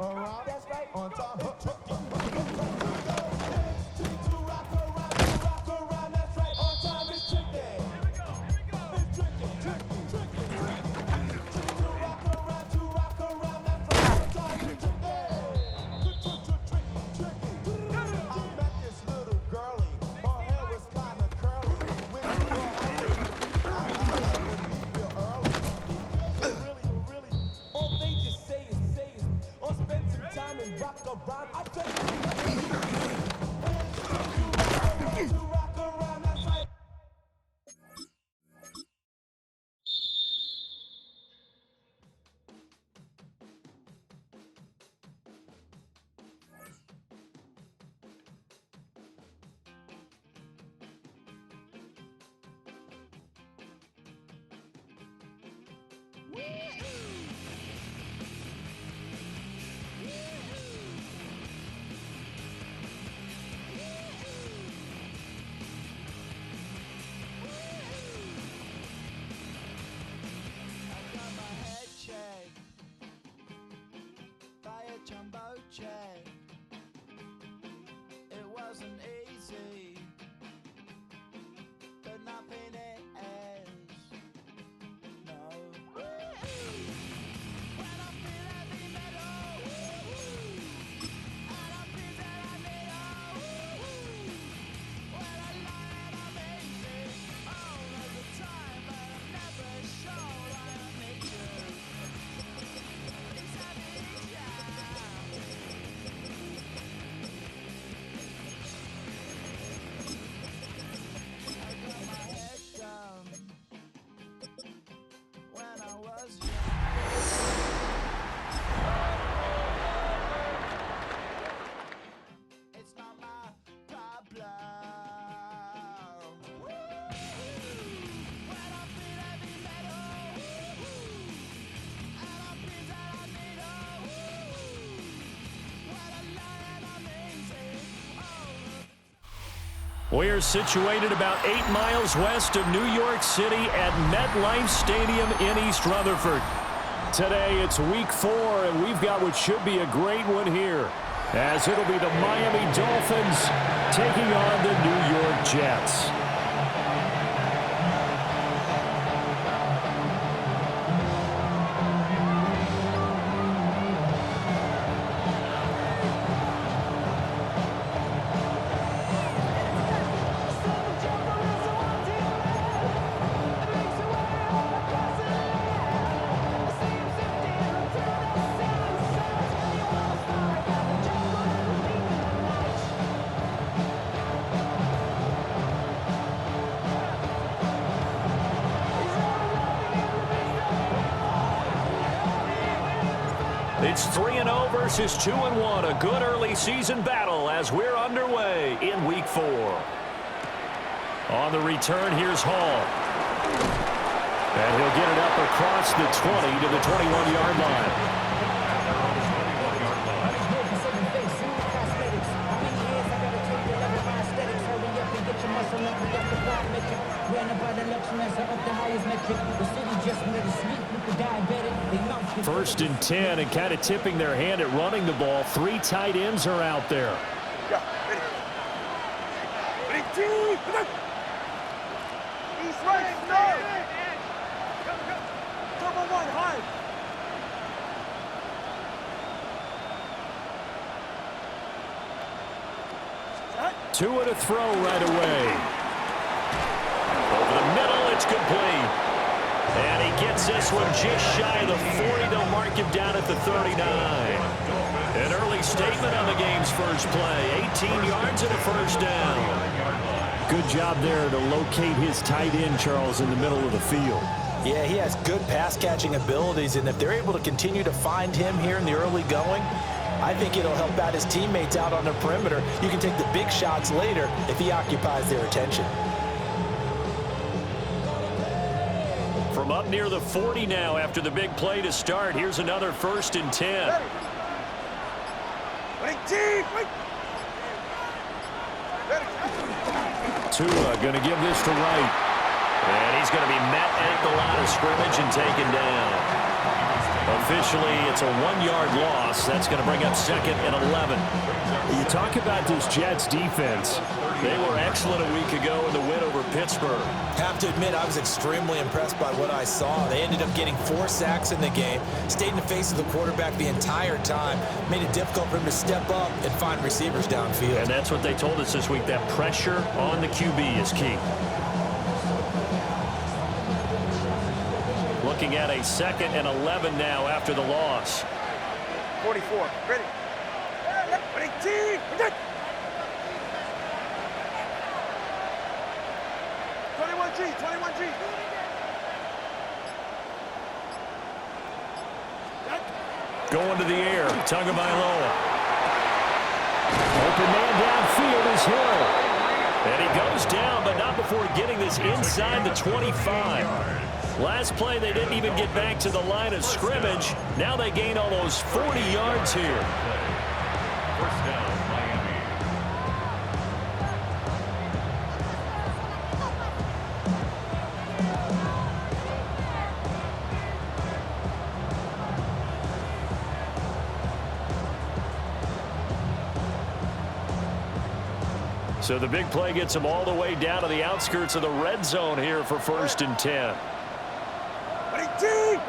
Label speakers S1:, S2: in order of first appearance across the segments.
S1: around, that's right, on top.
S2: Jumbo jet. It wasn't easy, but nothing is. No. When I feel heavy metal, and I feel that I need when I lie and I'm easy all of the time, but I'm never sure I need you. It's heavy, yeah.
S3: We're situated about 8 miles west of New York City at MetLife Stadium in East Rutherford. Today it's week 4, and we've got what should be a great one here, as it'll be the Miami Dolphins taking on the New York Jets. It's 3-0 versus 2-1, a good early season battle as we're underway in week 4. On the return, here's Hall. And he'll get it up across the 20 to the 21-yard line. First and 10, and kind of tipping their hand at running the ball. 3 tight ends are out there.
S4: He's right, no! Double one, hard!
S3: Two and a throw right away. Over the middle, it's complete. And he gets this one just shy of the 40. They'll mark him down at the 39. An early statement on the game's first play. 18 yards and a first down. Good job there to locate his tight end, Charles, in the middle of the field.
S5: Yeah, he has good pass-catching abilities, and if they're able to continue to find him here in the early going, I think it'll help out his teammates out on the perimeter. You can take the big shots later if he occupies their attention.
S3: From up near the 40 now after the big play to start, here's another first and 10. Tua going to give this to Wright. And he's going to be met at the line of scrimmage and taken down. Officially, it's a 1-yard loss. That's going to bring up 2nd and 11.
S1: You talk about this Jets defense.
S3: They were excellent a week ago in the win over Pittsburgh.
S5: Have to admit, I was extremely impressed by what I saw. They ended up getting 4 sacks in the game, stayed in the face of the quarterback the entire time, made it difficult for him to step up and find receivers downfield.
S3: And that's what they told us this week, that pressure on the QB is key. Looking at a 2nd and 11 now after the loss.
S4: 44. Ready. 18. 21G. 21G.
S3: Going to the air. Tagovailoa.
S1: Open man downfield is Hill.
S3: And he goes down, but not before getting this inside the 25. Last play, they didn't even get back to the line of scrimmage. Now they gain almost 40 yards here.
S6: First down, Miami.
S3: So the big play gets them all the way down to the outskirts of the red zone here for 1st and 10.
S4: 18.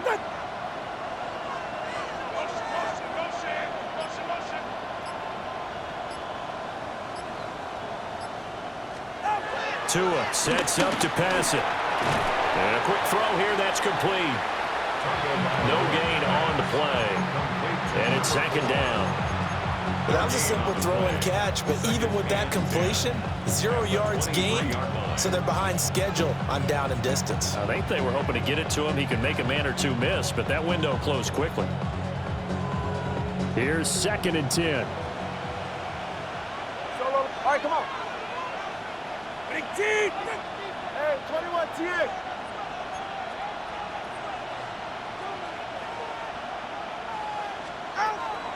S3: Tua sets up to pass it. And a quick throw here, that's complete. No gain on the play. And it's 2nd down.
S5: That was a simple throw and catch, but even with that completion, 0 yards gained, so they're behind schedule on down and distance.
S3: I think they were hoping to get it to him. He could make a man or two miss, but that window closed quickly.
S1: Here's 2nd and 10.
S4: Solo. All right, come on. 18. Hey, 21 TA.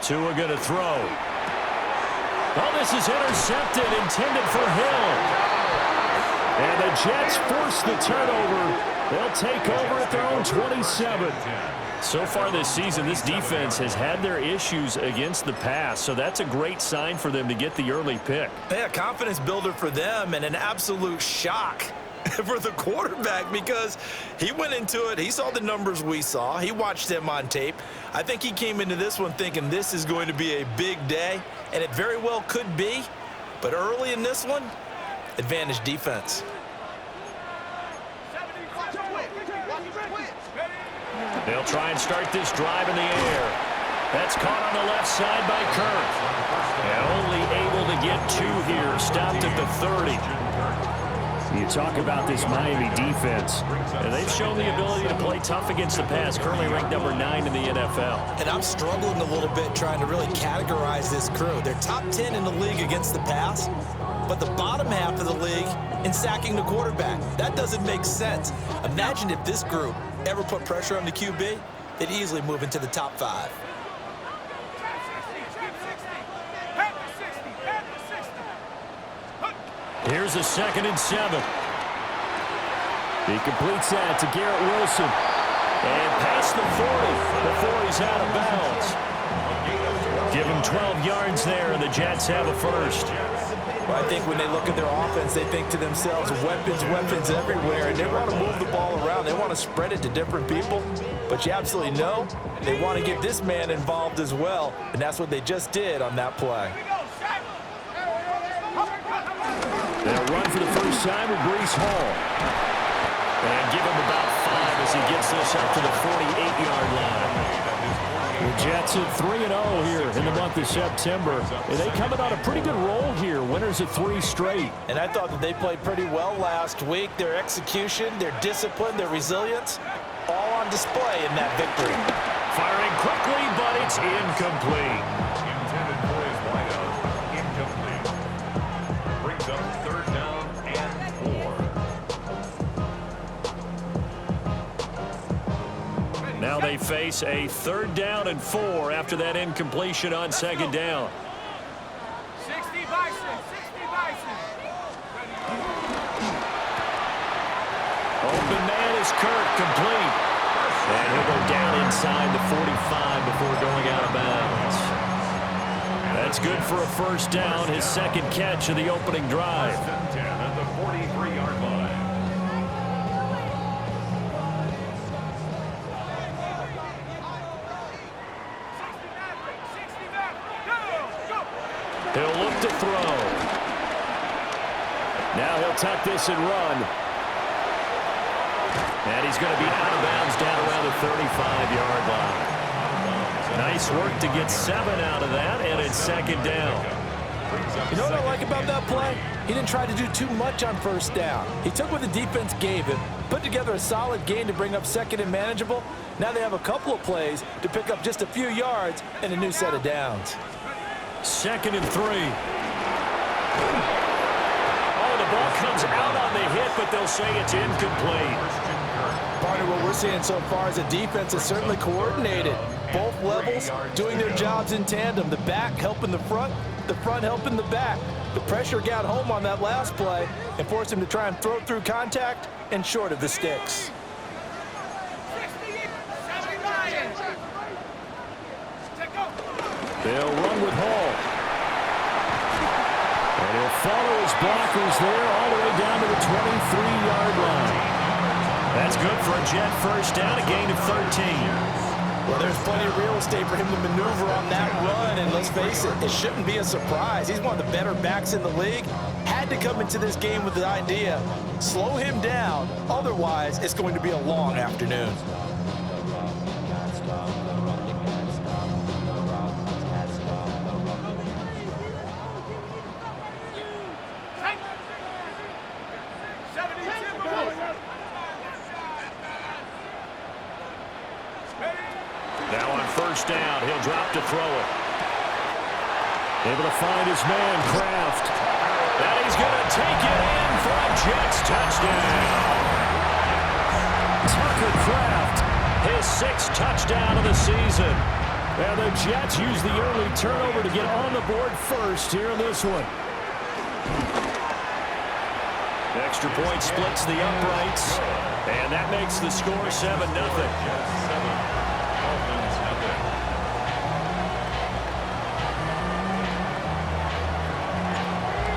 S3: Tua going to throw. Oh, this is intercepted, intended for Hill. And the Jets force the turnover. They'll take over at their own 27. So far this season, this defense has had their issues against the pass, so that's a great sign for them to get the early pick.
S5: Yeah, confidence builder for them and an absolute shock for the quarterback because he went into it. He saw the numbers we saw. He watched them on tape. I think he came into this one thinking this is going to be a big day, and it very well could be. But early in this one, advantage defense.
S3: They'll try and start this drive in the air. That's caught on the left side by Kirk. And only able to get 2 here. Stopped at the 30.
S1: You talk about this Miami defense.
S3: And they've shown the ability to play tough against the pass. Currently ranked number 9 in the NFL.
S5: And I'm struggling a little bit trying to really categorize this crew. They're top 10 in the league against the pass, but the bottom half of the league in sacking the quarterback. That doesn't make sense. Imagine if this group ever put pressure on the QB, they'd easily move into the top 5.
S3: Here's a 2nd and 7.
S1: He completes that to Garrett Wilson.
S3: And past the 40 before he's out of bounds. Give him 12 yards there, and the Jets have a first.
S5: Well, I think when they look at their offense, they think to themselves, weapons, weapons everywhere, and they want to move the ball around. They want to spread it to different people, but you absolutely know they want to get this man involved as well, and that's what they just did on that play.
S1: They'll run for the first time with Breece Hall.
S3: And give him about 5 as he gets this up to the 48-yard line.
S1: The Jets at 3-0 here in the month of September. And they coming on a pretty good roll here. Winners of 3 straight.
S5: And I thought that they played pretty well last week. Their execution, their discipline, their resilience, all on display in that victory.
S3: Firing quickly, but it's incomplete.
S6: Intended for his wideout. Incomplete. Brings up 3rd down and 4.
S3: Now they face a 3rd down and 4 after that incompletion on 2nd down.
S4: 60 Bison. 60 Bison.
S3: Open man is Kirk, complete. And he'll go down inside the 45 before going out of bounds. That's good for a first down, his second catch of the opening drive.
S6: 10 at the 43-yard line.
S3: He'll look to throw. Now he'll tuck this and run. And he's going to be out of bounds down around the 35-yard line. Nice work to get 7 out of that, and it's second down.
S5: You know what I like about that play? He didn't try to do too much on first down. He took what the defense gave him, put together a solid gain to bring up second and manageable. Now they have a couple of plays to pick up just a few yards and a new set of downs.
S3: 2nd and 3. Oh, the ball comes out on the hit, but they'll say it's incomplete.
S5: Partner, what we're seeing so far is a defense is certainly coordinated. Both levels doing their jobs in tandem. The back helping the front helping the back. The pressure got home on that last play and forced him to try and throw through contact and short of the sticks.
S1: They'll run with Hall. And he'll follow his blockers there all the way down to the 23-yard line.
S3: That's good for a Jet first down, a gain of 13.
S5: Well, there's plenty of real estate for him to maneuver on that run, and let's face it, it shouldn't be a surprise. He's one of the better backs in the league. Had to come into this game with the idea, slow him down, otherwise it's going to be a long afternoon.
S3: Now on first down, he'll drop to throw it.
S1: Able to find his man, Kraft.
S3: And he's going to take it in for a Jets touchdown.
S1: Tucker Kraft,
S3: His 6th touchdown of the season.
S1: and the Jets use the early turnover to get on the board first here in this one.
S3: Extra point splits the uprights, and that makes the score 7-0.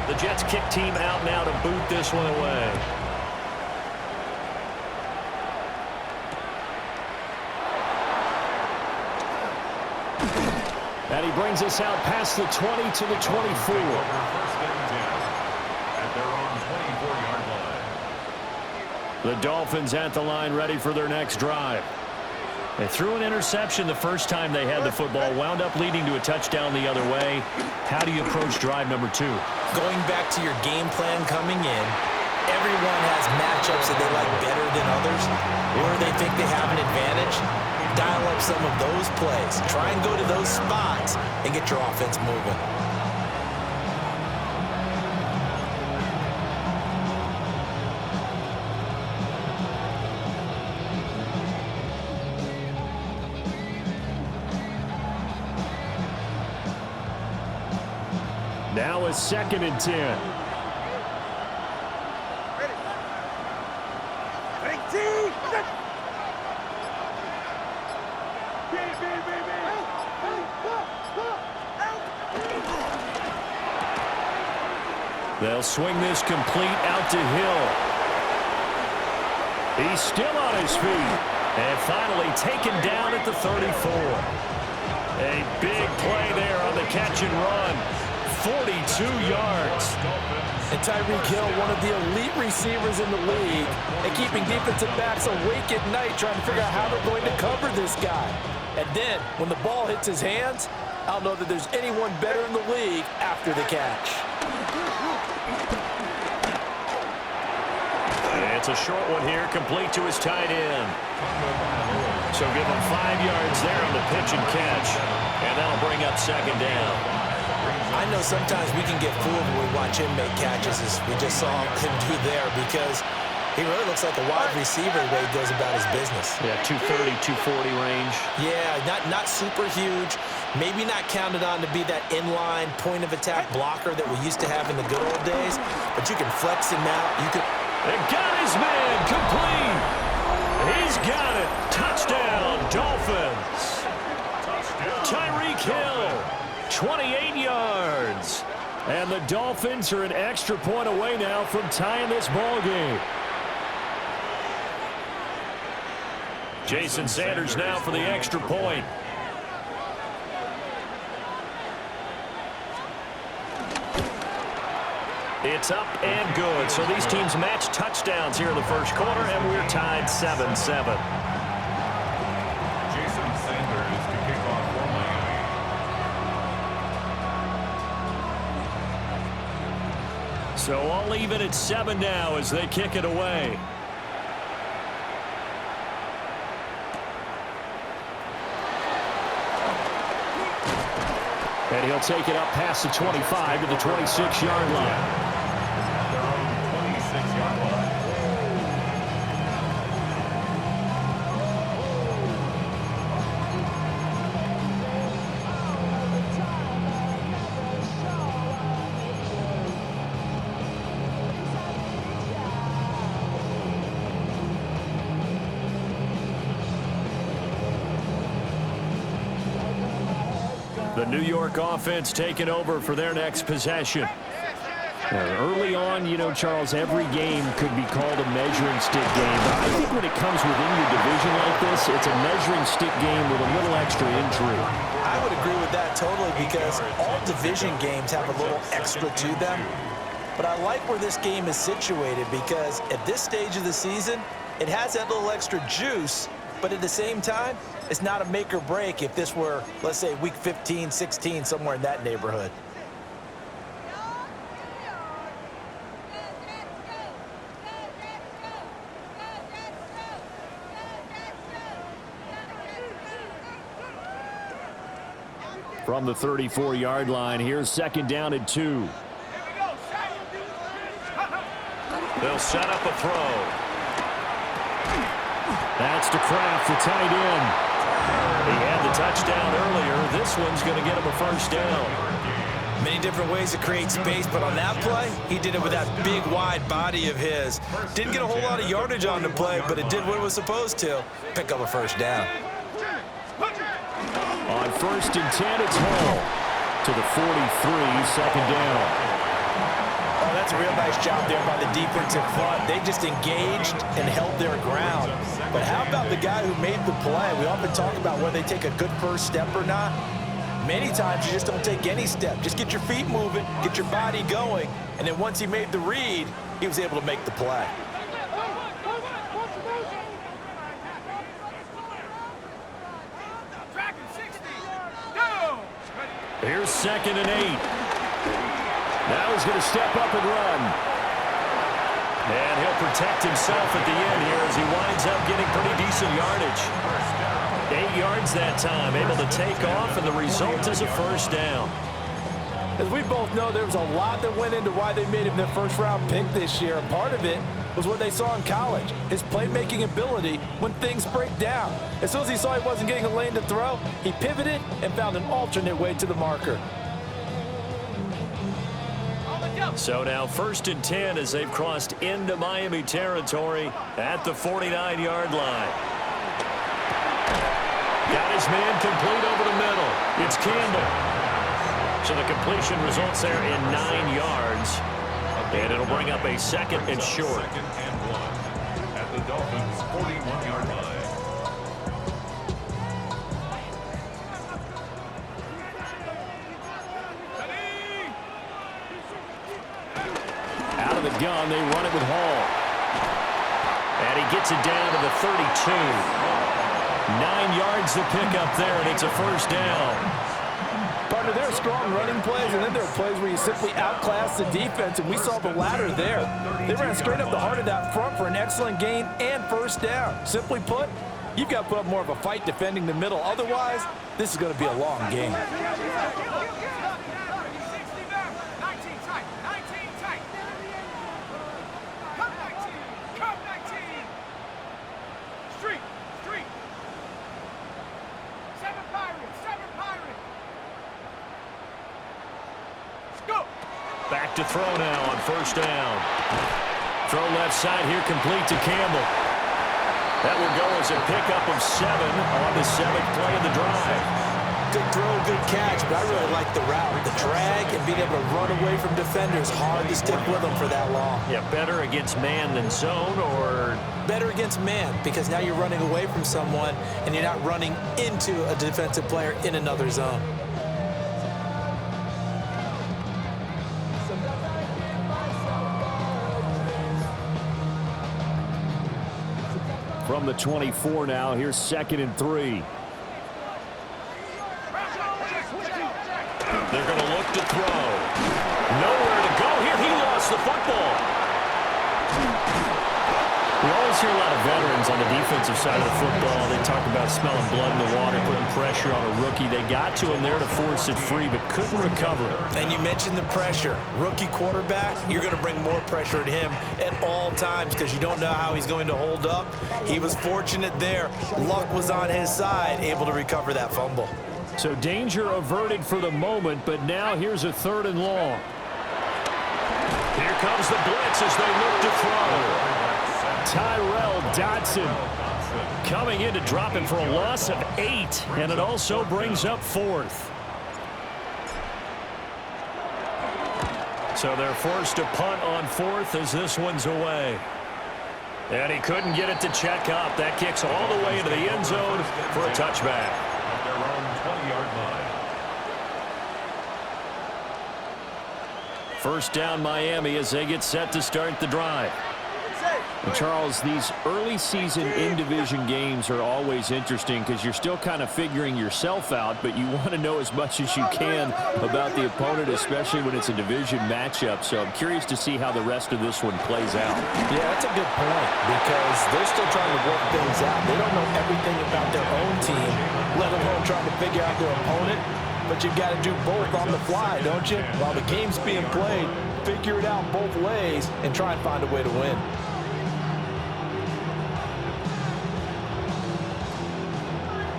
S3: The Jets kick team out now to boot this one away.
S1: And he brings us out past the 20 to the 24. The Dolphins at the line, ready for their next drive. They threw an interception the first time they had the football, wound up leading to a touchdown the other way. How do you approach drive number 2?
S5: Going back to your game plan coming in, everyone has matchups that they like better than others, or they think they have an advantage. Dial up some of those plays. Try and go to those spots and get your offense moving.
S1: Now a 2nd and 10. They'll swing this complete out to Hill. He's still on his feet.
S3: And finally taken down at the 34. A big play there on the catch and run. 42 yards.
S5: And Tyreek Hill, one of the elite receivers in the league, and keeping defensive backs awake at night trying to figure out how they're going to cover this guy. And then, when the ball hits his hands, I don't know that there's anyone better in the league after the catch.
S3: It's a short one here, complete to his tight end. So give him 5 yards there on the pitch and catch, and that'll bring up second down.
S5: I know sometimes we can get fooled when we watch him make catches, as we just saw him do there, because he really looks like a wide receiver the way he goes about his business.
S3: Yeah, 230, 240 range.
S5: Yeah, not super huge. Maybe not counted on to be that inline point-of-attack blocker that we used to have in the good old days, but you can flex him out. You can.
S3: They got his man complete. He's got it. Touchdown, Dolphins. Tyreek Hill, 28 yards. And the Dolphins are an extra point away now from tying this ball game. Jason Sanders now for the extra point. It's up and good. So these teams match touchdowns here in the first quarter, and we're tied 7-7.
S6: Jason Sanders to kick off for Miami.
S3: So all even at 7 now as they kick it away. And he'll take it up past the 25 to the 26-yard line.
S6: Their own 26-yard line.
S3: The New York offense taking over for their next possession.
S1: Early on, you know, Charles, every game could be called a measuring stick game. But I think when it comes within your division like this, it's a measuring stick game with a little extra intrigue.
S5: I would agree with that totally because all division games have a little extra to them. But I like where this game is situated because at this stage of the season, it has that little extra juice, but at the same time, it's not a make or break if this were, let's say, week 15, 16, somewhere in that neighborhood.
S1: From the 34-yard line, here's second down and 2.
S3: They'll set up a throw.
S1: That's to Kraft, the tight end.
S3: He had the touchdown earlier. This one's going to get him a first down.
S5: Many different ways to create space, but on that play, he did it with that big, wide body of his. Didn't get a whole lot of yardage on the play, but it did what it was supposed to. Pick up a first down.
S1: On first and 10, it's Hall to the 43, second down.
S5: Oh, that's a real nice job there by the defensive front. They just engaged and held their ground. But how about the guy who made the play? We often talk about whether they take a good first step or not. Many times you just don't take any step. Just get your feet moving, get your body going, and then once he made the read, he was able to make the play.
S3: Here's second and 8.
S1: Now he's going to step up and run.
S3: And he'll protect himself at the end here as he winds up getting pretty decent yardage. 8 yards that time, able to take off, and the result is a first down.
S5: As we both know, there was a lot that went into why they made him their first-round pick this year. And part of it was what they saw in college, his playmaking ability when things break down. As soon as he saw he wasn't getting a lane to throw, he pivoted and found an alternate way to the marker.
S3: So now first and 10 as they've crossed into Miami territory at the 49-yard line. Got his man complete over the middle. It's Campbell. So the completion results there in 9 yards. And it'll bring up a second and short.
S6: Second and 1 at the Dolphins' 41-yard line.
S1: Out of the gun, they run it with Hall.
S3: And he gets it down to the 32. 9 yards to pick up there, and it's a first down.
S5: Partner, there are strong running plays, and then there are plays where you simply outclass the defense, and we saw the latter there. They ran straight up the heart of that front for an excellent gain and first down. Simply put, you've got to put up more of a fight defending the middle. Otherwise, this is going to be a long game.
S3: Back to throw now on first down. Throw left side here complete to Campbell. That will go as a pickup of 7 on the 7th play of the drive.
S5: Good throw, good catch, but I really like the route. The drag and being able to run away from defenders, hard to stick with them for that long.
S3: Yeah, better against man than zone, or
S5: Better against man, because now you're running away from someone and you're not running into a defensive player in another zone.
S3: from the 24 now. Here's 2nd and 3. They're going to look to throw. Nowhere to go here. He lost the football.
S1: We always hear a lot of veterans on the defensive side of the football. They talk about smelling blood in the water, putting pressure on a rookie. They got to him there to force it free, but couldn't recover it.
S5: And you mentioned the pressure. Rookie quarterback, you're going to bring more pressure at him at all times because you don't know how he's going to hold up. He was fortunate there. Luck was on his side, able to recover that fumble.
S3: So danger averted for the moment, but now here's a 3rd and long. Here comes the blitz as they look to throw. Tyrel Dodson coming in to drop him for a loss of 8, and it also brings up 4th. So they're forced to punt on 4th as this one's away. And he couldn't get it to check up. That kicks all the way into the end zone for a touchback.
S6: At their own 20-yard line.
S3: First down Miami as they get set to start the drive.
S1: And Charles, these early season in-division games are always interesting because you're still kind of figuring yourself out, but you want to know as much as you can about the opponent, especially when it's a division matchup. So I'm curious to see how the rest of this one plays out.
S5: Yeah, that's a good point because they're still trying to work things out. They don't know everything about their own team, let alone trying to figure out their opponent. But you've got to do both on the fly, don't you? While the game's being played, figure it out both ways and try and find a way to win.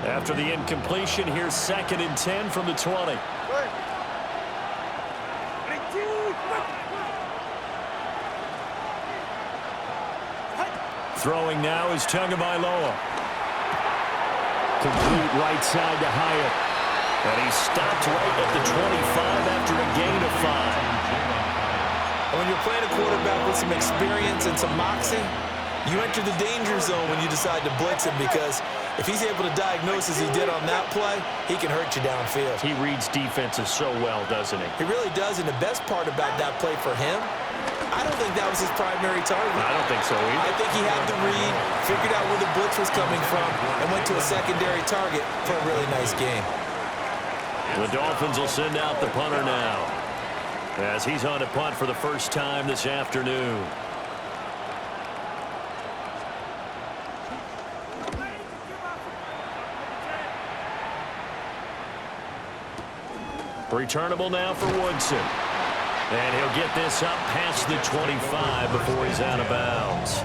S3: After the incompletion, here's 2nd and 10 from the 20. Throwing now is Tagovailoa. Complete right side to Hyatt. And he stopped right at the 25 after a gain of 5.
S5: When you're playing a quarterback with some experience and some moxie, you enter the danger zone when you decide to blitz him because if he's able to diagnose as he did on that play, he can hurt you downfield.
S3: He reads defenses so well, doesn't he?
S5: He really does, and the best part about that play for him, I don't think that was his primary target.
S3: I don't think so either.
S5: I think he had the read, figured out where the blitz was coming from, and went to a secondary target for a really nice game.
S3: The Dolphins will send out the punter now as he's on to punt for the first time this afternoon. Returnable now for Woodson. And he'll get this up past the 25 before he's out of bounds.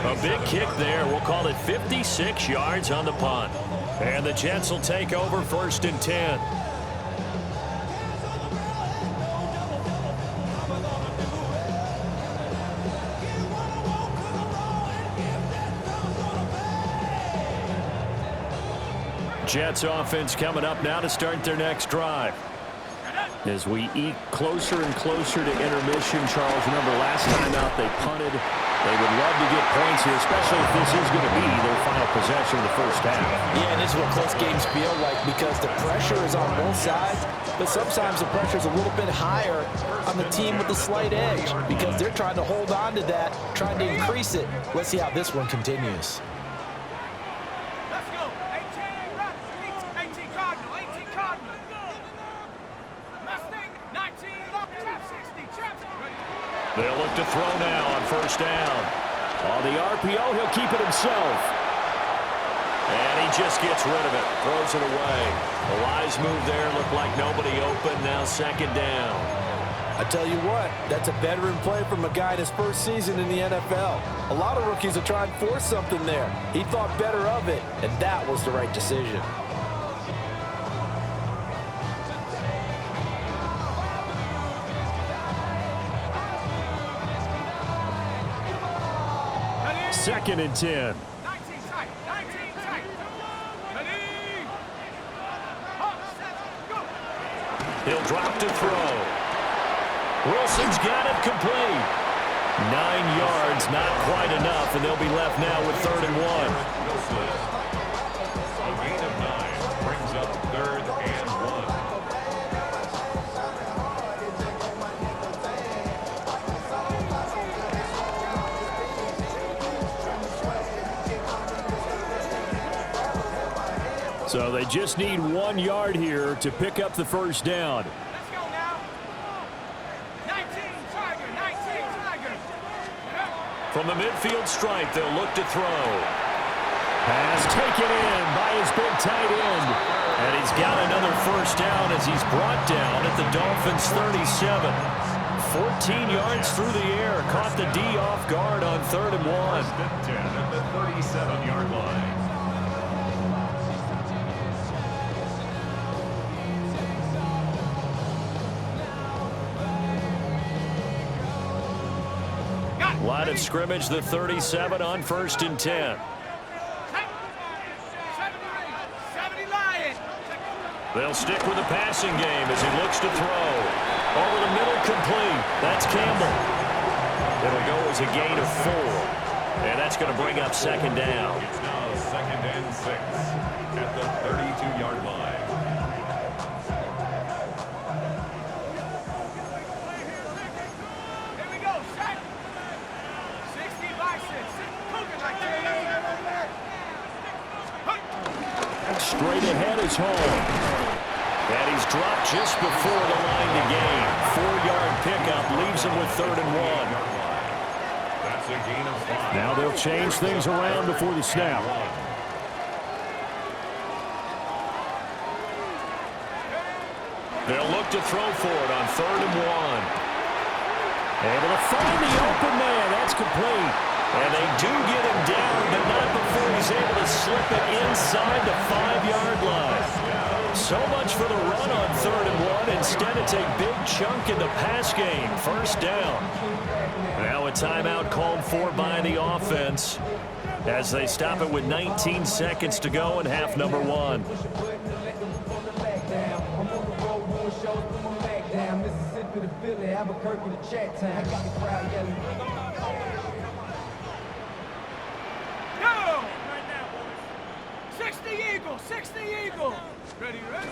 S3: A big kick there. We'll call it 56 yards on the punt. And the Jets will take over 1st and 10. Jets offense coming up now to start their next drive. As we eke closer and closer to intermission, Charles, remember last time out they punted. They would love to get points here, especially if this is going to be their final possession of the first half.
S5: Yeah, and this is what close games feel like because the pressure is on both sides, but sometimes the pressure is a little bit higher on the team with the slight edge because they're trying to hold on to that, trying to increase it. Let's see how this one continues.
S2: Let's go. 18 Rams, 18 Cardinal, 18 Cardinal. Mustang, 19 Lock, 260, Chaps.
S3: They'll look to throw now on 1st down. On the RPO, he'll keep it himself. And he just gets rid of it, throws it away. A wise move there, looked like nobody open, now 2nd down.
S5: I tell you what, that's a veteran play from a guy in his first season in the NFL. A lot of rookies are trying to force something there. He thought better of it, and that was the right decision.
S3: Second and 10. Wilson's got it complete. 9 yards, not quite enough, and they'll be left now with 3rd and 1.
S6: Wilson. A gain of 9 brings up 3rd and 1.
S3: So they just need 1 yard here to pick up the first down.
S4: Let's go now. 19, Tiger, 19, Tiger.
S3: From the midfield stripe, they'll look to throw. Pass taken in by his big tight end. And he's got another first down as he's brought down at the Dolphins' 37. 14 yards through the air. Caught the D off guard on 3rd and 1.
S6: 10 at the 37-yard line.
S3: Line of scrimmage, the 37 on 1st and 10.
S4: 70 Lion.
S3: They'll stick with the passing game as he looks to throw. Over the middle, complete. That's Campbell. It'll go as a gain of 4. And that's going to bring up 2nd down.
S6: It's now 2nd and 6 at the 32-yard line.
S4: Here we go, set. 60 by 6. Cooking like that.
S3: Straight ahead is home. And he's dropped just before the line to gain. 4-yard pickup leaves him with 3rd and 1.
S6: That's a gain of 5.
S3: Now they'll change things around before the snap. They'll look to throw for it on 3rd and 1. Able to find the open man. That's complete. And they do get him down, but not before he's able to slip it inside the 5-yard line. So much for the run on 3rd and 1. Instead, it's a big chunk in the pass game. First down. Now a timeout called for by the offense as they stop it with 19 seconds to go in half number 1.
S4: Go! 60 Eagle, 60 Eagle. Ready, ready.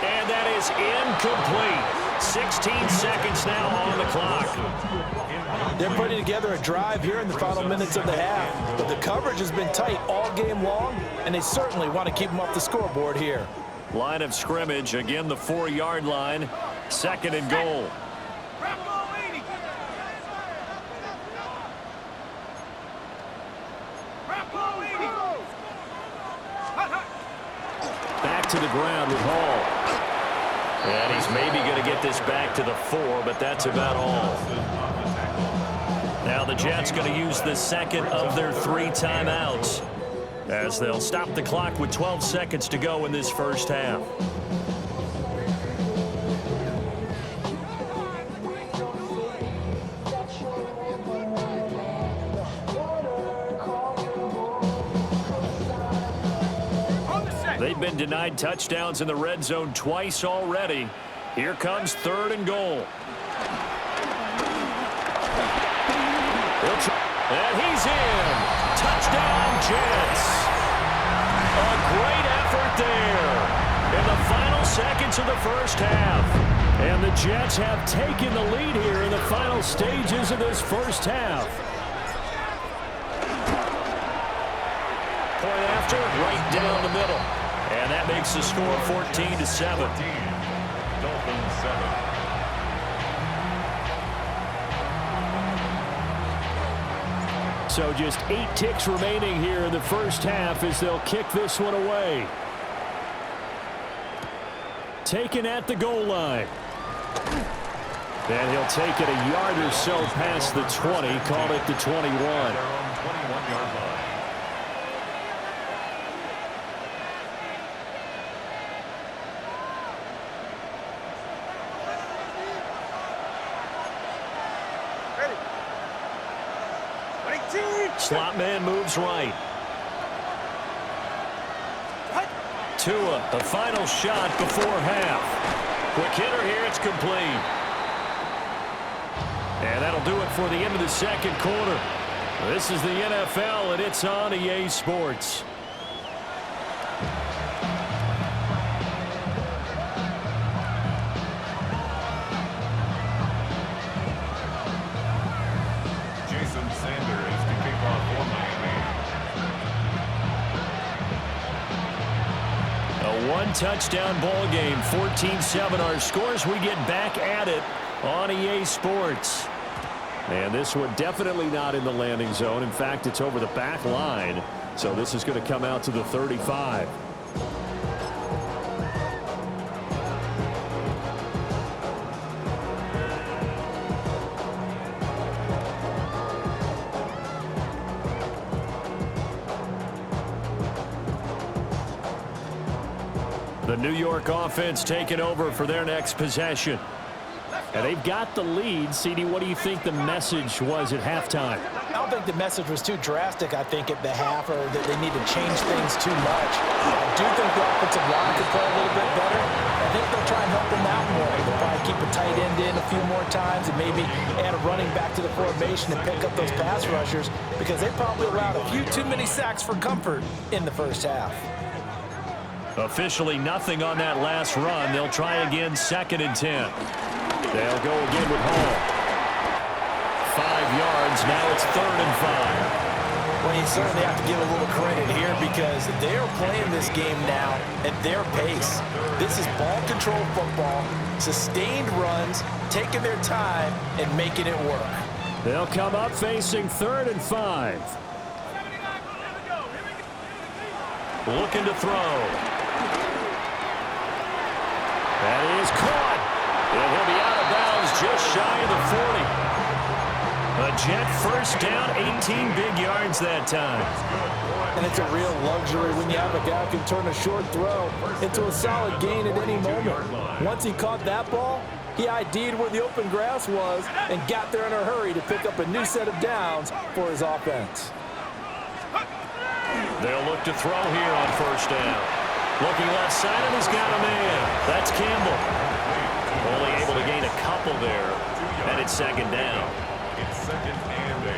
S3: And that is incomplete. 16 seconds now on the clock.
S5: They're putting together a drive here in the final minutes of the half, but the coverage has been tight all game long, and they certainly want to keep them off the scoreboard here.
S3: Line of scrimmage, again the 4-yard line. 2nd and goal.
S4: Bravo 80. Bravo 80. Hut, hut.
S3: Back to the ground with Hall. And he's maybe going to get this back to the 4, but that's about all. Now the Jets going to use the 2nd of their 3 timeouts as they'll stop the clock with 12 seconds to go in this first half.
S4: On the set.
S3: They've been denied touchdowns in the red zone twice already. Here comes 3rd and goal. And he's in. Touchdown, Jets. A great effort there in the final seconds of the first half. And the Jets have taken the lead here in the final stages of this first half. Point after, right down the middle. And that makes the score 14-7.
S6: Dolphins 7.
S3: So just 8 ticks remaining here in the first half as they'll kick this one away. Taken at the goal line. And he'll take it a yard or so past the 20, call it the 21.
S6: Their own 21-yard line.
S4: Ready. 18.
S3: Slot man moves right. Tua, the final shot before half. Quick hitter here. It's complete. And that'll do it for the end of the second quarter. This is the NFL, and it's on EA Sports.
S6: Jason Sanders to kick off for Miami.
S3: A one-touchdown ball game, 14-7 our scores. We get back at it on EA Sports. And this one definitely not in the landing zone. In fact, it's over the back line. So this is going to come out to the 35. The New York offense taking over for their next possession. And they've got the lead. CD, what do you think the message was at halftime?
S5: I don't think the message was too drastic, I think, at the half, or that they need to change things too much. I do think the offensive line could play a little bit better. I think they'll try and help them out more. They'll probably keep a tight end in a few more times and maybe add a running back to the formation and pick up those pass rushers, because they probably allowed a few too many sacks for comfort in the first half.
S3: Officially nothing on that last run. They'll try again, 2nd and 10. They'll go again with Hall. 5 yards. Now it's 3rd and 5.
S5: Well, you certainly have to give a little credit here, because they're playing this game now at their pace. This is ball control football, sustained runs, taking their time and making it work.
S3: They'll come up facing 3rd and 5. Looking to throw. That is caught. And he'll be out of bounds just shy of the 40. A Jet first down, 18 big yards that time.
S5: And it's a real luxury when you have a guy who can turn a short throw into a solid gain at any moment. Once he caught that ball, he ID'd where the open grass was and got there in a hurry to pick up a new set of downs for his offense.
S3: They'll look to throw here on first down. Looking left side, and he's got a man. That's Campbell. Only able to gain a couple there, and it's 2nd down.
S6: It's 2nd and 8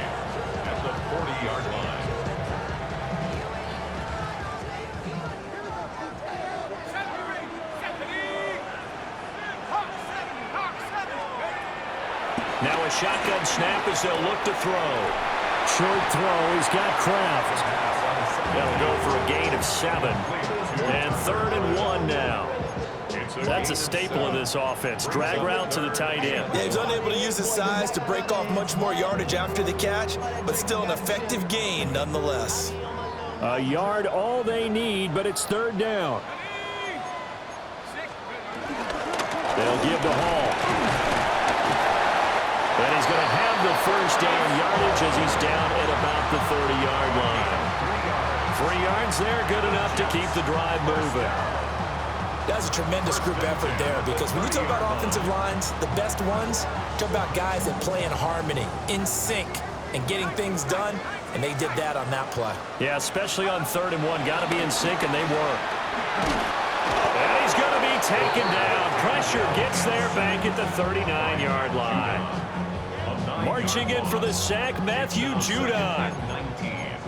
S6: at the 40-yard line.
S3: Now a shotgun snap as they'll look to throw. Short throw, he's got Kraft. That'll go for a gain of 7. And 3rd and 1 now. That's a staple of this offense. Drag route to the tight end.
S5: Yeah, he's unable to use his size to break off much more yardage after the catch, but still an effective gain nonetheless.
S3: A yard all they need, but it's 3rd down. They'll give to Hall. And he's going to have the first down yardage as he's down at about the 30-yard line. 3 yards there, good enough to keep the drive moving.
S5: That's a tremendous group effort there, because when you talk about offensive lines, the best ones, talk about guys that play in harmony, in sync, and getting things done, and they did that on that play.
S3: Yeah, especially on 3rd and 1. Got to be in sync, and they were. And he's going to be taken down. Pressure gets there back at the 39-yard line. Marching in for the sack, Matthew Judon.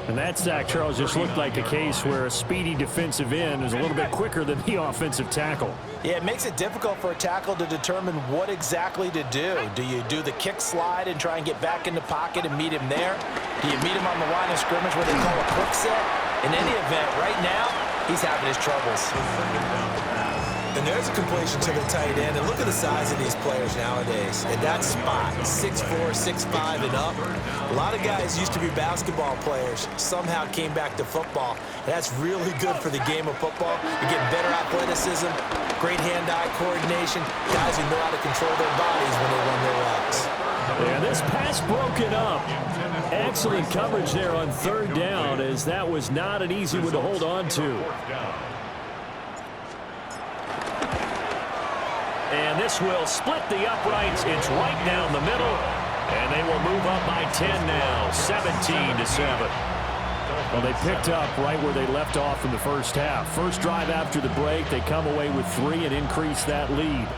S3: And that sack, Charles, just looked like a case where a speedy defensive end is a little bit quicker than the offensive tackle.
S5: Yeah, it makes it difficult for a tackle to determine what exactly to do. Do you do the kick slide and try and get back in the pocket and meet him there? Do you meet him on the line of scrimmage, what they call a quick set? In any event, right now, he's having his troubles. And there's a completion to the tight end. And look at the size of these players nowadays. At that spot, 6'4", 6'5", and up. A lot of guys used to be basketball players, somehow came back to football. And that's really good for the game of football. You get better athleticism, great hand-eye coordination, guys who know how to control their bodies when they run their routes.
S3: And this pass broken up. Excellent coverage there on 3rd down, as that was not an easy one to hold on to. And this will split the uprights. It's right down the middle. And they will move up by 10 now, 17-7. Well, they picked up right where they left off in the first half. First drive after the break, they come away with 3 and increase that lead.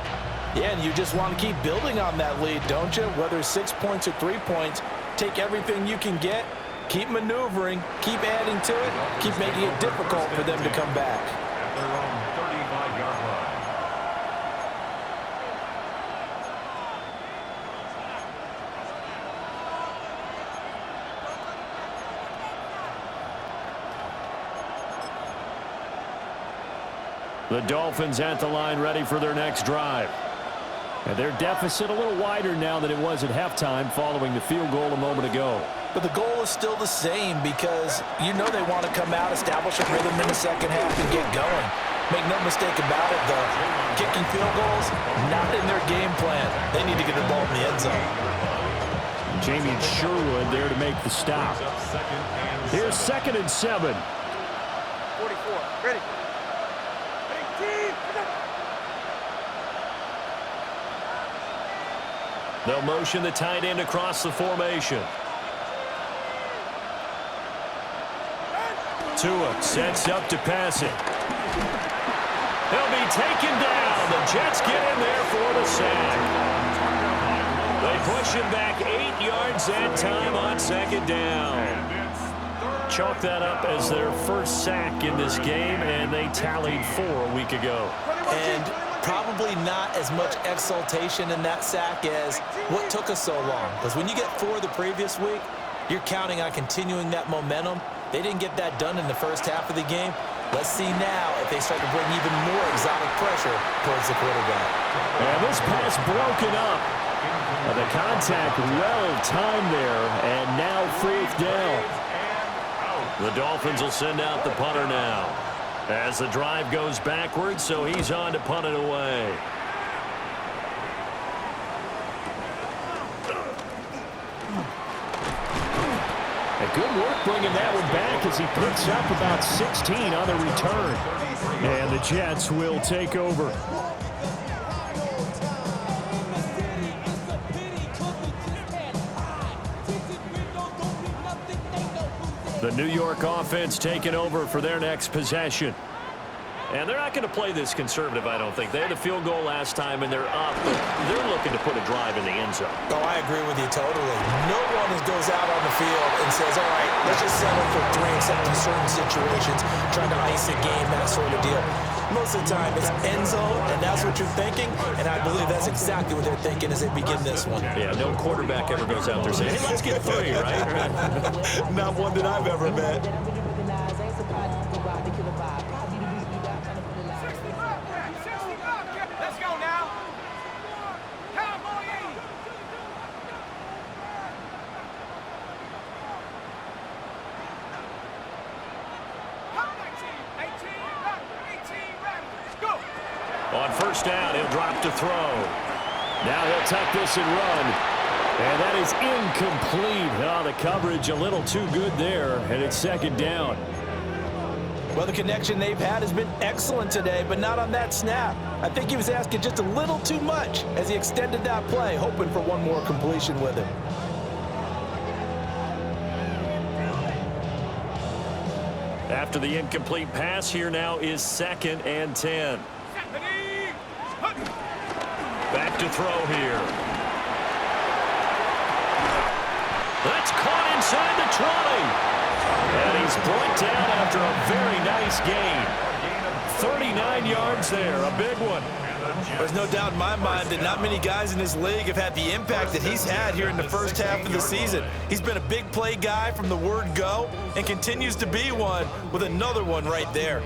S5: Yeah, and you just want to keep building on that lead, don't you? Whether it's 6 points or 3 points, take everything you can get, keep maneuvering, keep adding to it, keep making it difficult for them to come back.
S6: At their own 35-yard line.
S1: The Dolphins at the line ready for their next drive. And their deficit a little wider now than it was at halftime following the field goal a moment ago.
S5: But the goal is still the same because you know they want to come out, establish a rhythm in the second half, and get going. Make no mistake about it, though. Kicking field goals, not in their game plan. They need to get the ball in the end zone.
S1: Jamie Sherwood there to make the stop. Here's 2nd and 7.
S4: 44. Ready.
S1: They'll motion the tight end across the formation. Tua sets up to pass it. He'll be taken down. The Jets get in there for the sack. They push him back 8 yards that time on 2nd down. Chalk that up as their first sack in this game, and they tallied 4 a week ago.
S5: And probably not as much exultation in that sack as what took us so long. Because when you get 4 the previous week, you're counting on continuing that momentum. They didn't get that done in the first half of the game. Let's see now if they start to bring even more exotic pressure towards the quarterback.
S1: And this pass broken up. The contact well timed there, and now 4th down. The Dolphins will send out the punter now as the drive goes backwards, so he's on to punt it away. Good work bringing that one back as he picks up about 16 on the return. And the Jets will take over. The New York offense taking over for their next possession. And they're not going to play this conservative, I don't think. They had a field goal last time, and they're up, but they're looking to put a drive in the end zone.
S5: Oh, I agree with you totally. No one goes out on the field and says, all right, let's just settle for 3, except in certain situations, trying to ice a game, that sort of deal. Most of the time, it's end zone, and that's what you're thinking, and I believe that's exactly what they're thinking as they begin this one.
S1: Yeah, no quarterback ever goes out there saying, hey, let's get 3, right?
S5: Not one that I've ever met.
S4: Let's go now. Cowboy 80. Pop 19, 18, right, 18, right. Let's go.
S1: On 1st down, he'll drop to throw. Now he'll tuck this and run. And that is incomplete. Oh, the coverage a little too good there, and it's 2nd down.
S5: Well, the connection they've had has been excellent today, but not on that snap. I think he was asking just a little too much as he extended that play, hoping for one more completion with him.
S1: After the incomplete pass, here now is 2nd and 10. Back to throw here. That's caught inside the 20. And he's brought down after a very nice gain. 39 yards there, a big one.
S5: There's no doubt in my mind that not many guys in this league have had the impact that he's had here in the first half of the season. He's been a big play guy from the word go and continues to be one with another one right there.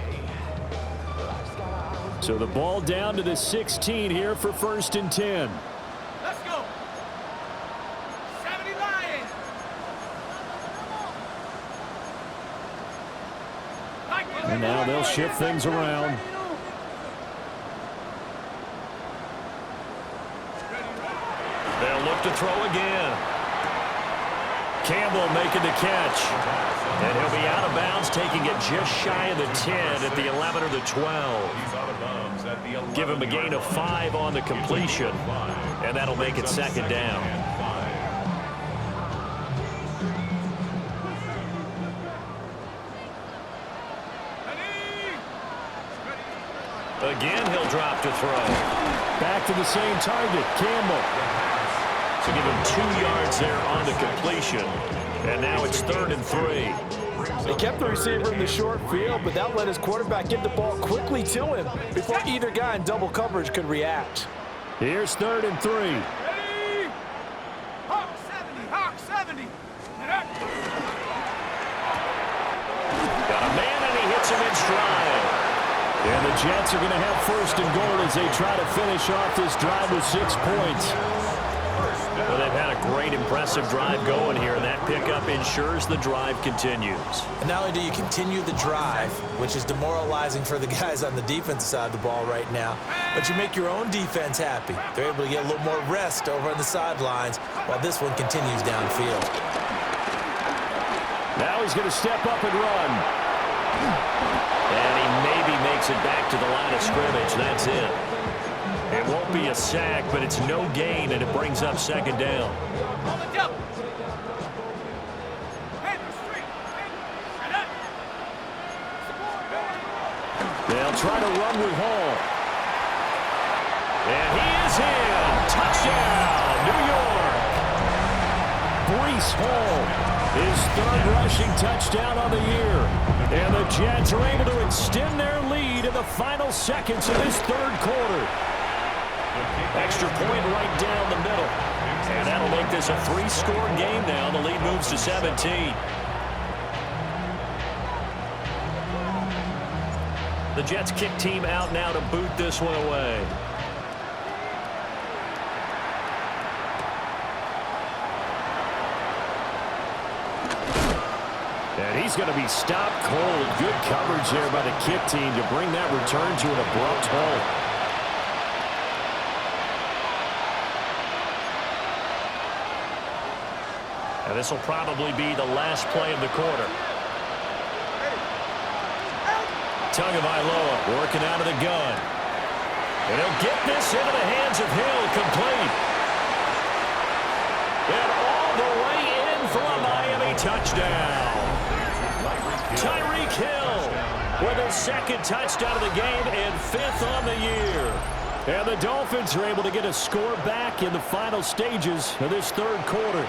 S1: So the ball down to the 16 here for 1st and 10.
S4: Let's go. 70 Lions.
S1: And now they'll shift things around. They'll look to throw again. Campbell making the catch. And he'll be out of bounds, taking it just shy of the 10 at the 11 or the 12.
S6: He's out of bounds at the 11.
S1: Give him a gain of 5 on the completion. And that'll make it 2nd down. Again, he'll drop to throw.
S3: Back to the same target, Campbell.
S1: So give him 2 yards there on the completion. And now it's 3rd and 3.
S5: They kept the receiver in the short field, but that let his quarterback get the ball quickly to him before either guy in double coverage could react.
S3: Here's 3rd and 3.
S4: Ready? Hawk 70, Hawk 70. Get up.
S1: Got a man, and he hits him in stride.
S3: And the Jets are going to have 1st and goal as they try to finish off this drive with 6 points.
S1: Well, they've had a great, impressive drive going here, and that pickup ensures the drive continues.
S5: And not only do you continue the drive, which is demoralizing for the guys on the defensive side of the ball right now, but you make your own defense happy. They're able to get a little more rest over on the sidelines while this one continues downfield.
S3: Now he's going to step up and run.
S1: And he maybe makes it back to the line of scrimmage. That's it. It won't be a sack, but it's no gain, and it brings up 2nd down.
S4: On the double. Head the street. Shut up.
S3: They'll try to run with Hall.
S1: And he is in. Touchdown, New York.
S3: Breece Hall, his 3rd rushing touchdown on the year. And the Jets are able to extend their lead in the final seconds of this 3rd quarter.
S1: Extra point right down the middle. And that'll make this a 3-score game now. The lead moves to 17. The Jets kick team out now to boot this one away.
S3: And he's going to be stopped cold. Good coverage there by the kick team to bring that return to an abrupt halt.
S1: And this will probably be the last play of the quarter. Tagovailoa working out of the gun. And he'll get this into the hands of Hill, complete. And all the way in for a Miami touchdown. Tyreek Hill with his 2nd touchdown of the game and 5th on the year.
S3: And the Dolphins are able to get a score back in the final stages of this 3rd quarter.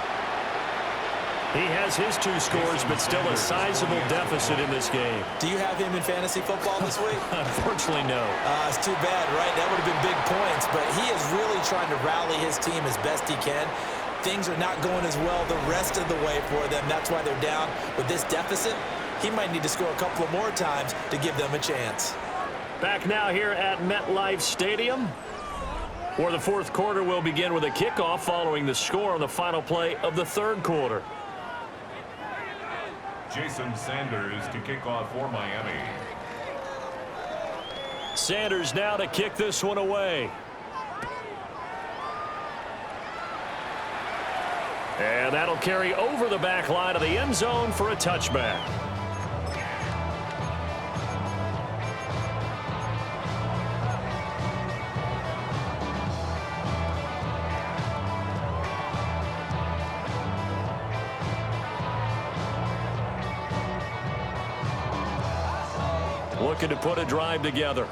S1: He has his 2 scores, but still a sizable deficit in this game.
S5: Do you have him in fantasy football this week?
S1: Unfortunately, no.
S5: It's too bad, right? That would have been big points, but he is really trying to rally his team as best he can. Things are not going as well the rest of the way for them. That's why they're down with this deficit. He might need to score a couple of more times to give them a chance.
S1: Back now here at MetLife Stadium, where the 4th quarter will begin with a kickoff following the score on the final play of the 3rd quarter.
S6: Jason Sanders to kick off for Miami.
S1: Sanders now to kick this one away. And that'll carry over the back line of the end zone for a touchback. Looking to put a drive together.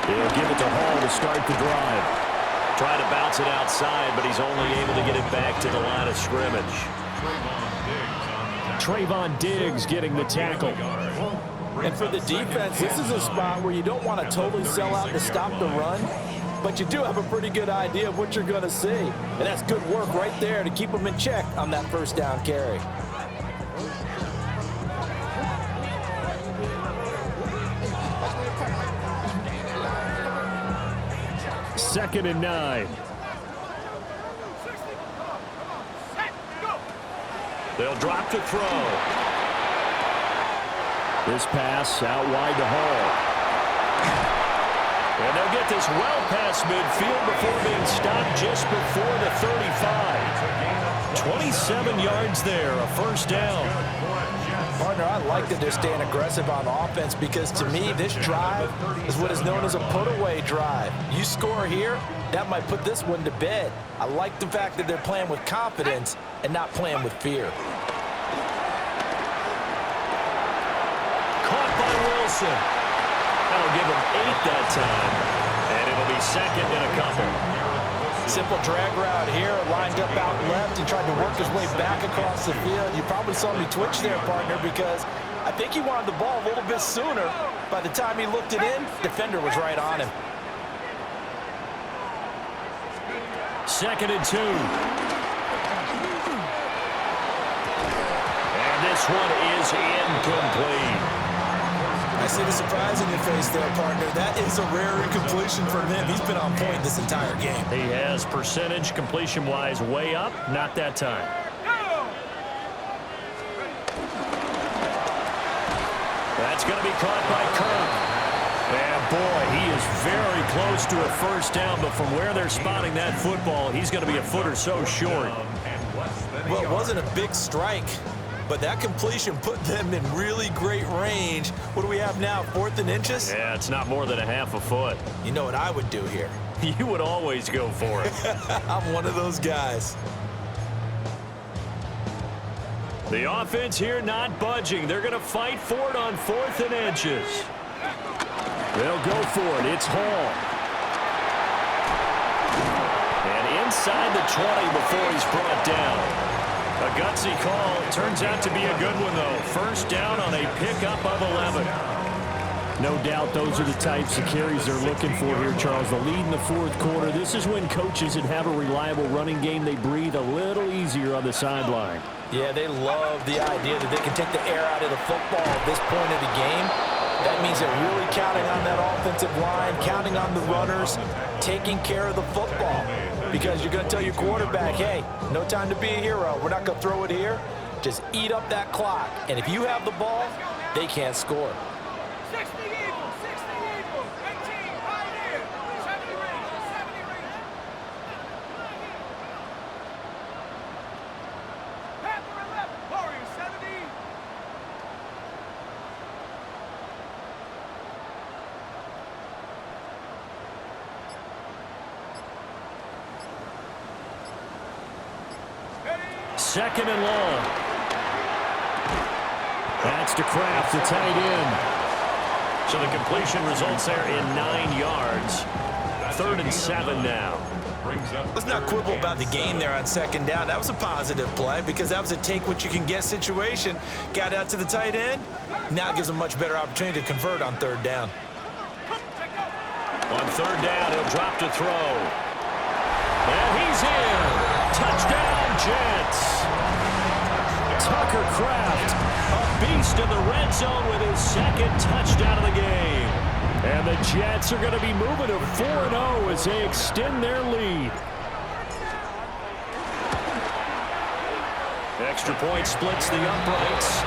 S3: They'll give it to Hall to start the drive.
S1: Try to bounce it outside, but he's only able to get it back to the line of scrimmage.
S3: Trayvon Diggs getting the tackle.
S5: And for the defense, this is a spot where you don't want to totally sell out to stop the run, but you do have a pretty good idea of what you're going to see. And that's good work right there to keep them in check on that 1st down carry.
S3: Second and 9.
S4: Set, go.
S1: They'll drop to throw.
S3: This pass out wide to Hall.
S1: And they'll get this well past midfield before being stopped just before the 35. 27 yards there, a 1st down.
S5: Partner, I like that they're staying aggressive on offense because to me, this drive is what is known as a put-away drive. You score here, that might put this one to bed. I like the fact that they're playing with confidence and not playing with fear.
S3: Wilson. That'll give him 8 that time, and it'll be second and a couple.
S5: Simple drag route here, lined up out left and tried to work his way back across the field. You probably saw me twitch there, partner, because I think he wanted the ball a little bit sooner. By the time he looked it in, defender was right on him.
S3: Second and 2. And this one is incomplete.
S5: I see the surprise in your face there, partner. That is a rare incompletion from him. He's been on point this entire game.
S3: He has percentage completion-wise way up, not that time. That's going to be caught by Kirk. And boy, he is very close to a first down, but from where they're spotting that football, he's going to be a foot or so short.
S5: Well, it wasn't a big strike, but that completion put them in really great range. What do we have now, 4th and inches?
S3: Yeah, it's not more than a half a foot.
S5: You know what I would do here?
S3: You would always go for it.
S5: I'm one of those guys.
S3: The offense here not budging. They're going to fight for it on 4th and inches. They'll go for it. It's Hall. And inside the 20 before he's brought down. A gutsy call. Turns out to be a good one, though. First down on a pickup of 11.
S1: No doubt those are the types of carries they're looking for here, Charles. The lead in the 4th quarter. This is when coaches that have a reliable running game, they breathe a little easier on the sideline.
S5: Yeah, they love the idea that they can take the air out of the football at this point of the game. That means they're really counting on that offensive line, counting on the runners, taking care of the football. Because you're going to tell your quarterback, hey, no time to be a hero. We're not going to throw it here. Just eat up that clock. And if you have the ball, they can't score.
S2: 60 Eagles, 60 Eagles, 18, Pioneer, 70 Rangers, 70 Rangers. Panther 11, Warriors 70.
S3: Second and long. That's to Kraft, the tight end. So the completion results there in 9 yards. 3rd and 7 now.
S5: Let's not quibble about the gain there on 2nd down. That was a positive play because that was a take-what-you-can-get situation. Got out to the tight end. Now it gives them a much better opportunity to convert on 3rd down.
S3: On 3rd down, he'll drop to throw. And he's in. Touchdown, Jets. Tucker Kraft, a beast in the red zone with his 2nd touchdown of the game. And the Jets are going to be moving to 4-0 as they extend their lead. Extra point splits the uprights.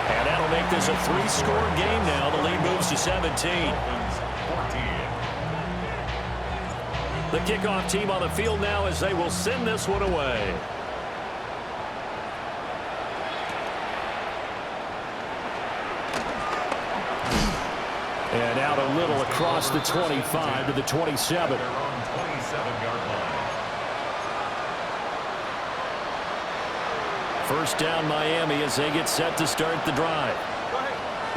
S3: And that'll make this a 3-score game now. The lead moves to 17. The kickoff team on the field now as they will send this one away. And out a little across the 25 to the 27.
S6: They're on 27-yard line.
S3: First down Miami as they get set to start the drive.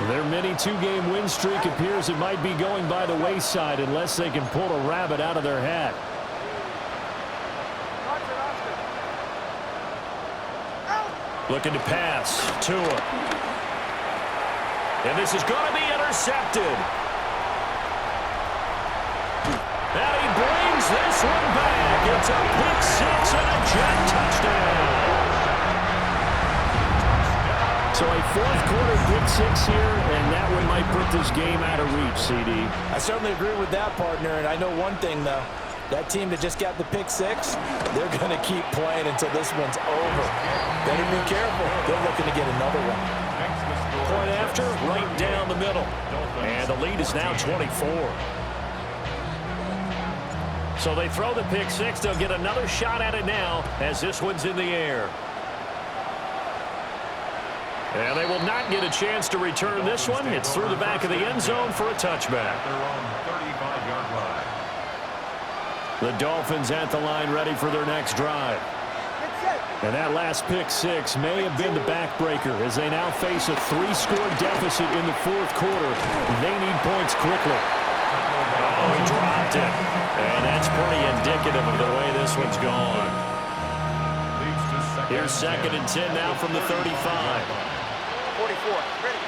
S3: Their mini 2-game win streak appears it might be going by the wayside unless they can pull a rabbit out of their hat. Looking to pass. Tua. And this is going to be intercepted. And he brings this one back. It's a pick 6 and a Jet touchdown. So a 4th quarter pick 6 here, and that one might put this game out of reach, CD.
S5: I certainly agree with that, partner, and I know one thing, though. That team that just got the pick 6, they're going to keep playing until this one's over. Better be careful. They're looking to get another one.
S3: Point after, right down the middle. And the lead is now 24. So they throw the pick 6. They'll get another shot at it now as this one's in the air. And they will not get a chance to return this one. It's through the back of the end zone for a touchback.
S6: They're on 35-yard line.
S3: The Dolphins at the line ready for their next drive.
S4: Get set.
S3: And that last pick six may have been the backbreaker as they now face a 3-score deficit in the fourth quarter. They need points quickly.
S1: Oh, he dropped it. And that's pretty indicative of the way this one's gone. Here's 2nd and 10 now from the 35.
S4: 44. Ready.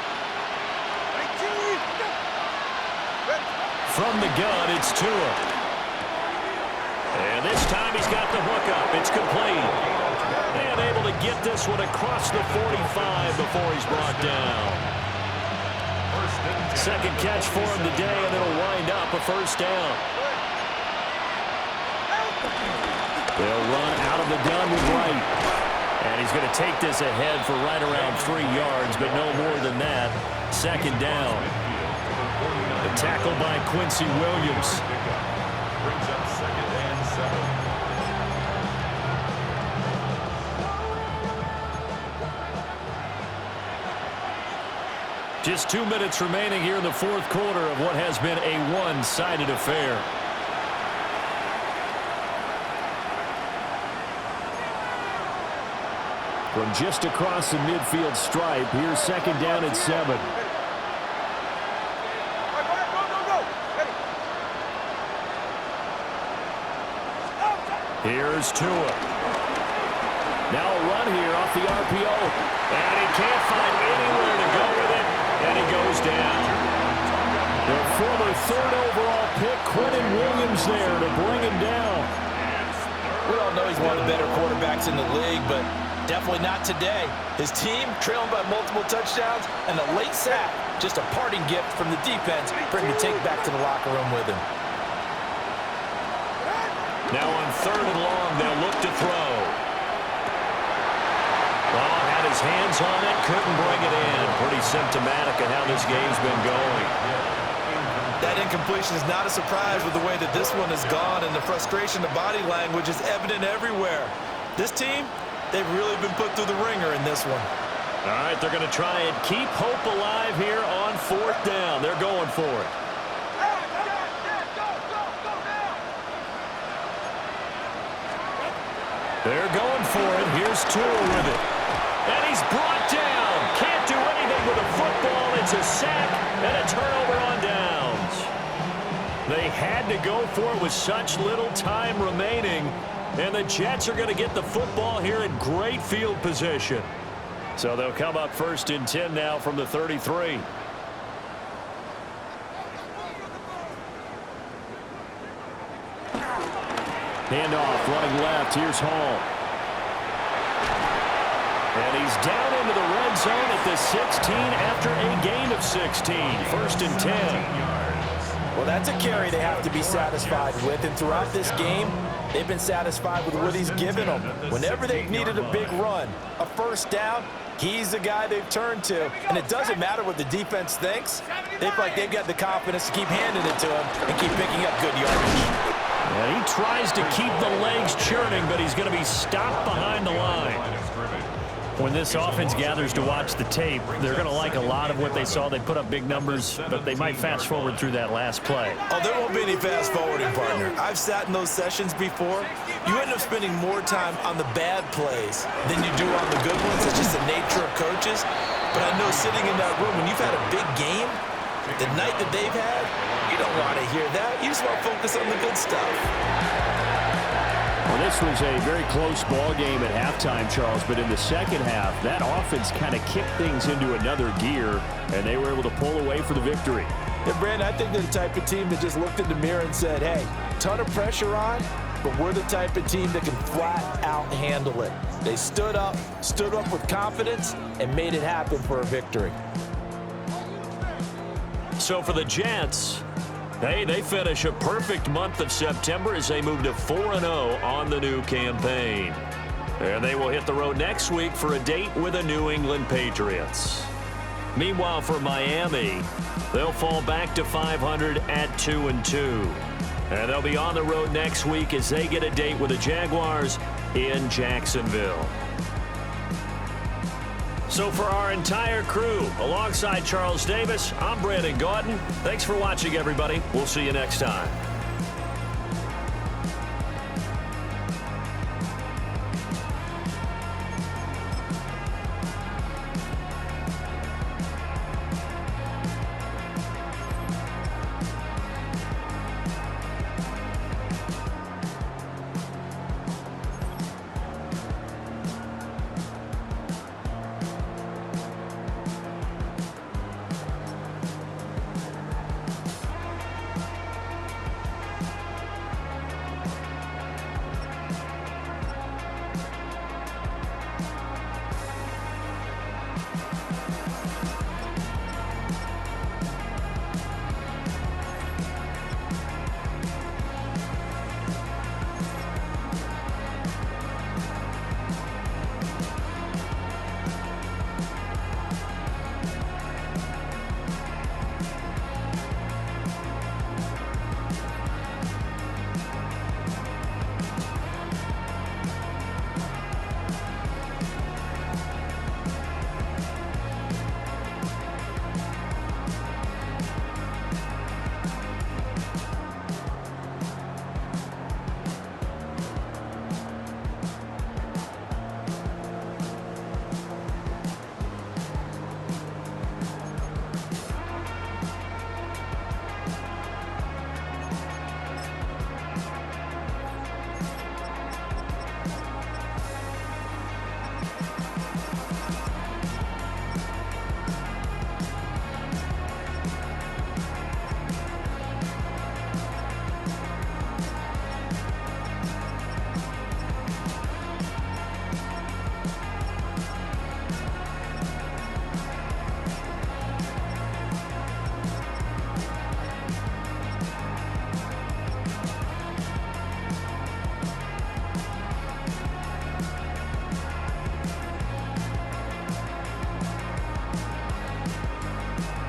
S1: From the gun, it's Tua. And this time he's got the hookup. It's complete. And able to get this one across the 45 before he's brought down. Second catch for him today, and it'll wind up a first down. They'll run out of the gun with Wright. And he's going to take this ahead for right around 3 yards, but no more than that. Second down. The tackle by Quincy Williams.
S6: Brings up 2nd and 7.
S1: Just 2 minutes remaining here in the fourth quarter of what has been a one-sided affair.
S3: From just across the midfield stripe, here's 2nd down and 7.
S1: Here's Tua. Now a run here off the RPO. And he can't find anywhere to go with it. And he goes down.
S3: The former 3rd overall pick, Quentin Williams, there to bring him down.
S5: We all know he's one of the better quarterbacks in the league, but definitely not today. His team trailing by multiple touchdowns, and a late sack, just a parting gift from the defense for him to take back to the locker room with him.
S1: Now on 3rd and long, they'll look to throw. Oh, had his hands on it, couldn't bring it in. Pretty symptomatic of how this game's been going.
S5: That incompletion is not a surprise with the way that this one has gone, and the frustration of body language is evident everywhere. This team, they've really been put through the ringer in this one.
S1: All right, they're going to try and keep hope alive here on 4th down. They're going for it. They're going for it. Here's Tua with it. And he's brought down. Can't do anything with a football. It's a sack and a turnover on downs. They had to go for it with such little time remaining. And the Jets are going to get the football here in great field position. So they'll come up 1st and 10 now from the 33.
S3: Handoff, running left. Here's Hall.
S1: And he's down into the red zone at the 16 after a gain of 16. 1st and 10.
S5: Well, that's a carry they have to be satisfied with, and throughout this game, they've been satisfied with what he's given them. Whenever they've needed a big run, a first down, he's the guy they've turned to. And it doesn't matter what the defense thinks. They feel like they've got the confidence to keep handing it to him and keep picking up good yardage.
S1: And he tries to keep the legs churning, but he's going to be stopped behind the line. When this offense gathers to watch the tape, they're going to like a lot of what they saw. They put up big numbers, but they might fast forward through that last play.
S5: Oh, there won't be any fast forwarding, partner. I've sat in those sessions before. You end up spending more time on the bad plays than you do on the good ones. It's just the nature of coaches. But I know sitting in that room, when you've had a big game, the night that they've had, you don't want to hear that. You just want to focus on the good stuff.
S3: Well, this was a very close ball game at halftime, Charles, but in the second half, that offense kind of kicked things into another gear, and they were able to pull away for the victory.
S5: And, Brandon, I think they're the type of team that just looked in the mirror and said, hey, ton of pressure on, but we're the type of team that can flat out handle it. They stood up with confidence, and made it happen for a victory.
S1: So for the Jets, hey, they finish a perfect month of September as they move to 4-0 on the new campaign. And they will hit the road next week for a date with the New England Patriots. Meanwhile, for Miami, they'll fall back to 500 at 2-2. And they'll be on the road next week as they get a date with the Jaguars in Jacksonville. So for our entire crew, alongside Charles Davis, I'm Brandon Gaudin. Thanks for watching, everybody. We'll see you next time.